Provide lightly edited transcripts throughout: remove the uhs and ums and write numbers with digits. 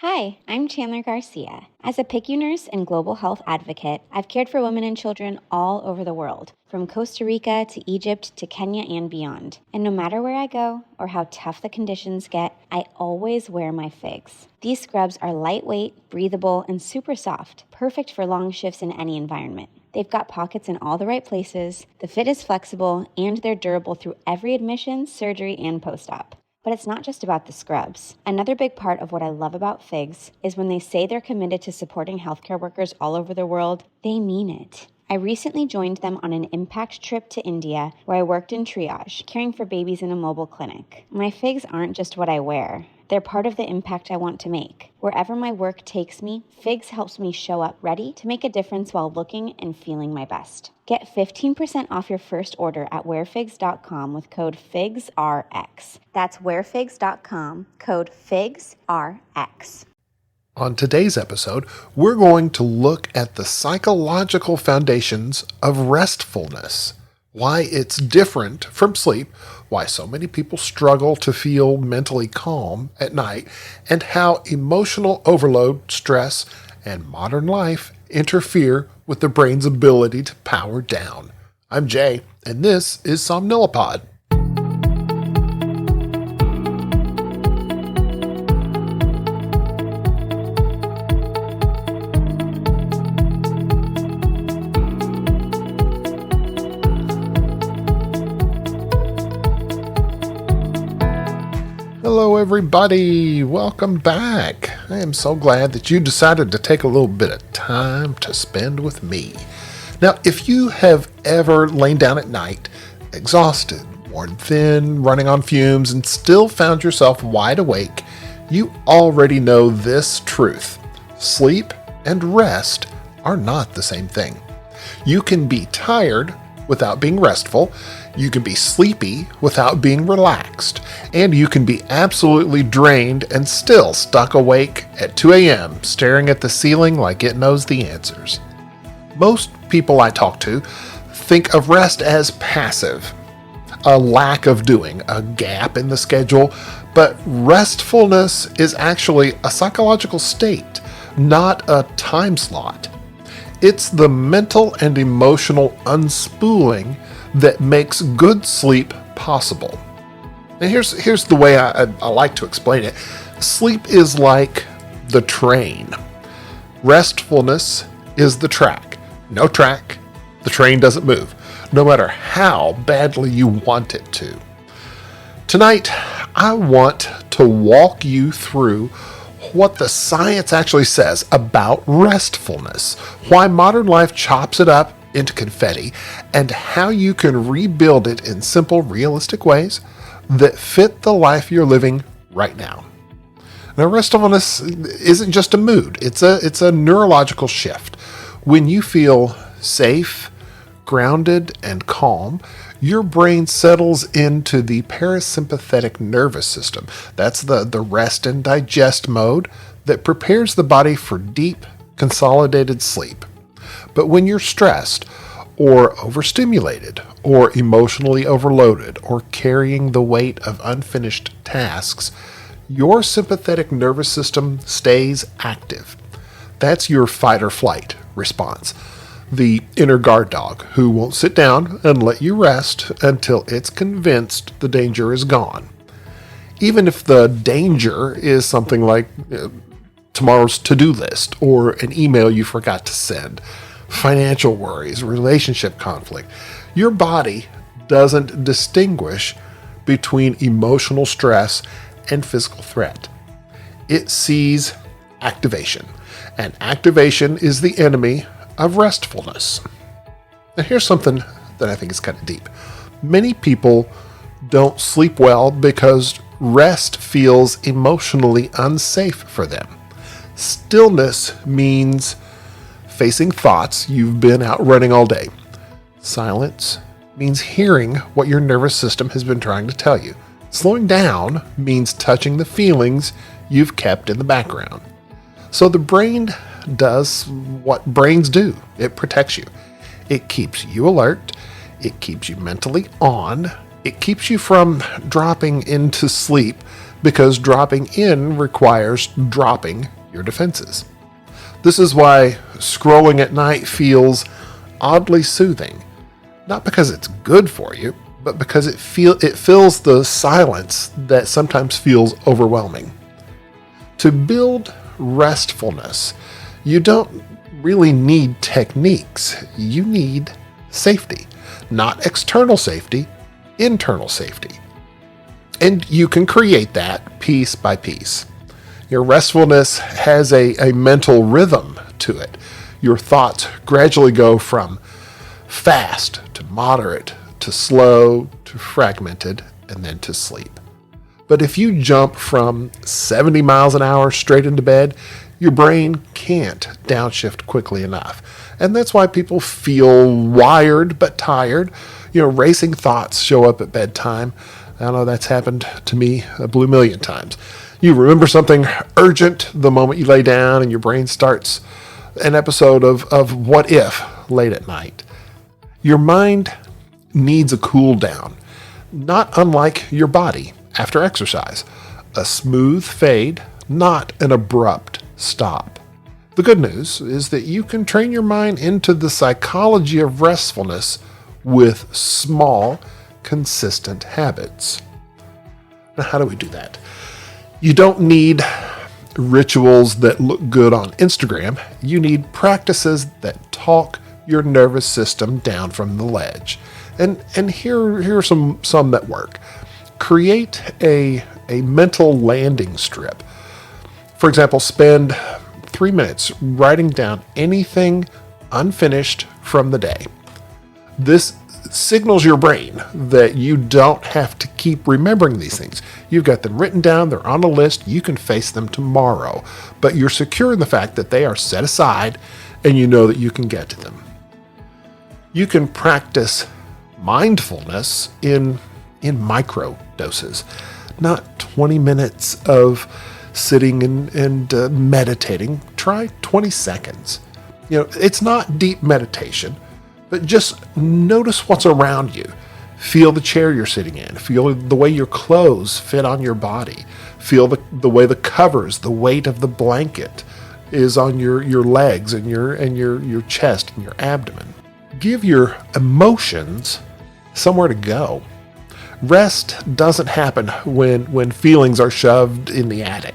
Hi, I'm Chandler Garcia. As a PICU nurse and global health advocate, I've cared for women and children all over the world, from Costa Rica to Egypt to Kenya and beyond. And no matter where I go or how tough the conditions get, I always wear my FIGS. These scrubs are lightweight, breathable, and super soft, perfect for long shifts in any environment. They've got pockets in all the right places, the fit is flexible, and they're durable through every admission, surgery, and post-op. But it's not just about the scrubs. Another big part of what I love about FIGS is when they say they're committed to supporting healthcare workers all over the world, they mean it. I recently joined them on an impact trip to India where I worked in triage, caring for babies in a mobile clinic. My FIGS aren't just what I wear. They're part of the impact I want to make. Wherever my work takes me, FIGS helps me show up ready to make a difference while looking and feeling my best. Get 15% off your first order at wearfigs.com with code FIGSRX. That's wearfigs.com, code FIGSRX. On today's episode, we're going to look at the psychological foundations of restfulness, why it's different from sleep, why so many people struggle to feel mentally calm at night, and how emotional overload, stress, and modern life interfere with the brain's ability to power down. I'm Jay, and this is Somnilopod. Hello everybody, welcome back. I am so glad that you decided to take a little bit of time to spend with me. Now, if you have ever lain down at night, exhausted, worn thin, running on fumes, and still found yourself wide awake, you already know this truth. Sleep and rest are not the same thing. You can be tired without being restful, you can be sleepy without being relaxed, and you can be absolutely drained and still stuck awake at 2 a.m. staring at the ceiling like it knows the answers. Most people I talk to think of rest as passive, a lack of doing, a gap in the schedule, but restfulness is actually a psychological state, not a time slot. It's the mental and emotional unspooling that makes good sleep possible. And here's the way I like to explain it. Sleep is like the train. Restfulness is the track. No track, the train doesn't move, no matter how badly you want it to. Tonight, I want to walk you through what the science actually says about restfulness, why modern life chops it up into confetti, and how you can rebuild it in simple, realistic ways that fit the life you're living right now. Now, restfulness isn't just a mood, it's a neurological shift. When you feel safe, grounded, and calm, your brain settles into the parasympathetic nervous system. That's the rest and digest mode that prepares the body for deep, consolidated sleep. But when you're stressed, or overstimulated, or emotionally overloaded, or carrying the weight of unfinished tasks, your sympathetic nervous system stays active. That's your fight or flight response. The inner guard dog who won't sit down and let you rest until it's convinced the danger is gone. Even if the danger is something like tomorrow's to-do list or an email you forgot to send, financial worries, relationship conflict, your body doesn't distinguish between emotional stress and physical threat. It sees activation, and activation is the enemy of restfulness. Now here's something that I think is kind of deep. Many people don't sleep well because rest feels emotionally unsafe for them. Stillness means facing thoughts you've been out running all day. Silence means hearing what your nervous system has been trying to tell you. Slowing down means touching the feelings you've kept in the background. So the brain does what brains do. It protects you. It keeps you alert. It keeps you mentally on. It keeps you from dropping into sleep because dropping in requires dropping your defenses. This is why scrolling at night feels oddly soothing, not because it's good for you, but because it fills the silence that sometimes feels overwhelming. To build restfulness, you don't really need techniques. You need safety, not external safety, internal safety. And you can create that piece by piece. Your restfulness has a mental rhythm to it. Your thoughts gradually go from fast to moderate to slow to fragmented and then to sleep. But if you jump from 70 miles an hour straight into bed, your brain can't downshift quickly enough. And that's why people feel wired but tired. Racing thoughts show up at bedtime. I know that's happened to me a blue million times. You remember something urgent the moment you lay down, and your brain starts an episode of what if late at night. Your mind needs a cool down, not unlike your body after exercise. A smooth fade, not an abrupt stop. The good news is that you can train your mind into the psychology of restfulness with small, consistent habits. Now, how do we do that? You don't need rituals that look good on Instagram. You need practices that talk your nervous system down from the ledge. And here are some that work. Create a mental landing strip. For example, spend 3 minutes writing down anything unfinished from the day. This signals your brain that you don't have to keep remembering these things. You've got them written down, they're on a list, you can face them tomorrow, but you're secure in the fact that they are set aside and you know that you can get to them. You can practice mindfulness in micro doses, not 20 minutes of sitting and meditating. Try 20 seconds. It's not deep meditation, but just notice what's around you. Feel the chair you're sitting in. Feel the way your clothes fit on your body. Feel the way the covers, the weight of the blanket is on your legs and your chest and your abdomen. Give your emotions somewhere to go. Rest doesn't happen when feelings are shoved in the attic.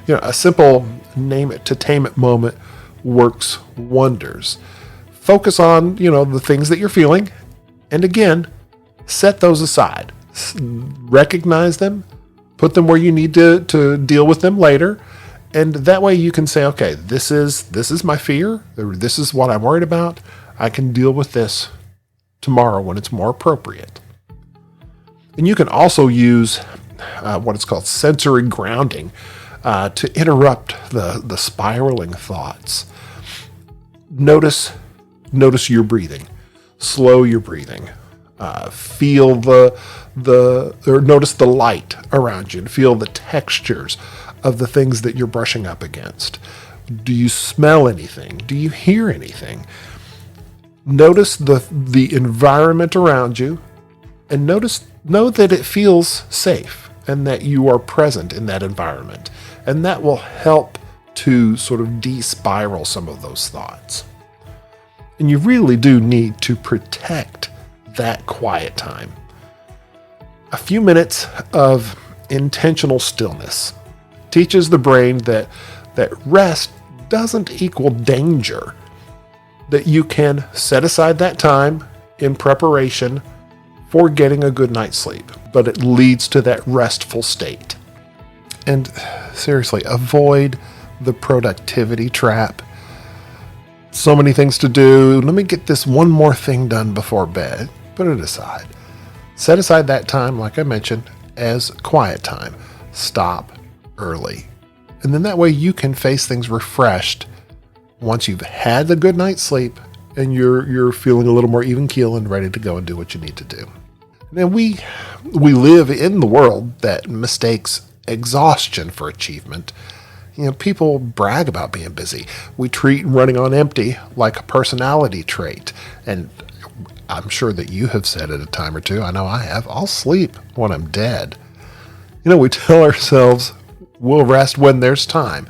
A simple name it to tame it moment works wonders. Focus on, the things that you're feeling, and again, set those aside. Recognize them, put them where you need to deal with them later, and that way you can say, okay, this is my fear, or this is what I'm worried about. I can deal with this tomorrow when it's more appropriate. And you can also use what is called sensory grounding to interrupt the spiraling thoughts. Notice your breathing. Slow your breathing. Feel or notice the light around you and feel the textures of the things that you're brushing up against. Do you smell anything? Do you hear anything? Notice the environment around you, and know that it feels safe and that you are present in that environment. And that will help to sort of de-spiral some of those thoughts. And you really do need to protect that quiet time. A few minutes of intentional stillness teaches the brain that rest doesn't equal danger, that you can set aside that time in preparation for getting a good night's sleep, but it leads to that restful state. And seriously, avoid the productivity trap. So many things to do. Let me get this one more thing done before bed. Put it aside. Set aside that time, like I mentioned, as quiet time. Stop early. And then that way you can face things refreshed once you've had a good night's sleep and you're feeling a little more even keel and ready to go and do what you need to do. Now we live in the world that mistakes exhaustion for achievement. People brag about being busy. We treat running on empty like a personality trait. And I'm sure that you have said it a time or two. I know I have. I'll sleep when I'm dead. We tell ourselves we'll rest when there's time,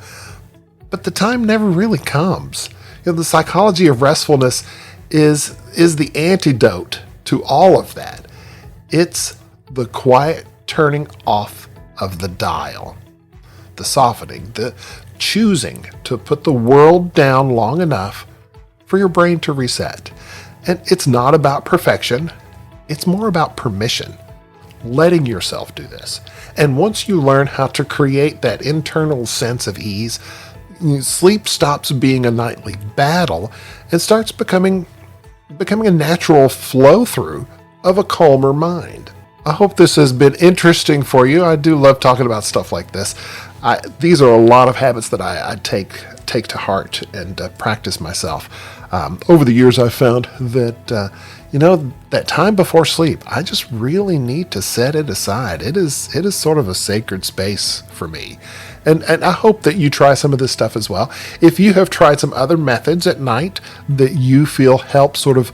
but the time never really comes. The psychology of restfulness is the antidote to all of that. It's the quiet turning off of the dial, the softening, the choosing to put the world down long enough for your brain to reset. And it's not about perfection. It's more about permission, letting yourself do this. And once you learn how to create that internal sense of ease, sleep stops being a nightly battle and starts becoming a natural flow through of a calmer mind. I hope this has been interesting for you. I do love talking about stuff like this. These are a lot of habits that I take to heart and practice myself. Over the years, I've found that that time before sleep, I just really need to set it aside. It is sort of a sacred space for me. And I hope that you try some of this stuff as well. If you have tried some other methods at night that you feel help sort of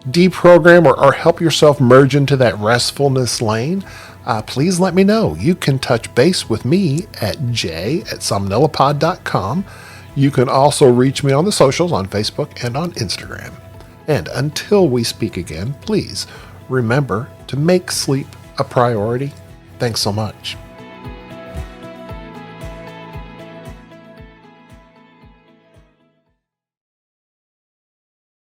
deprogram or help yourself merge into that restfulness lane, please let me know. You can touch base with me at j@somnilopod.com. You can also reach me on the socials on Facebook and on Instagram. And until we speak again, please remember to make sleep a priority. Thanks so much.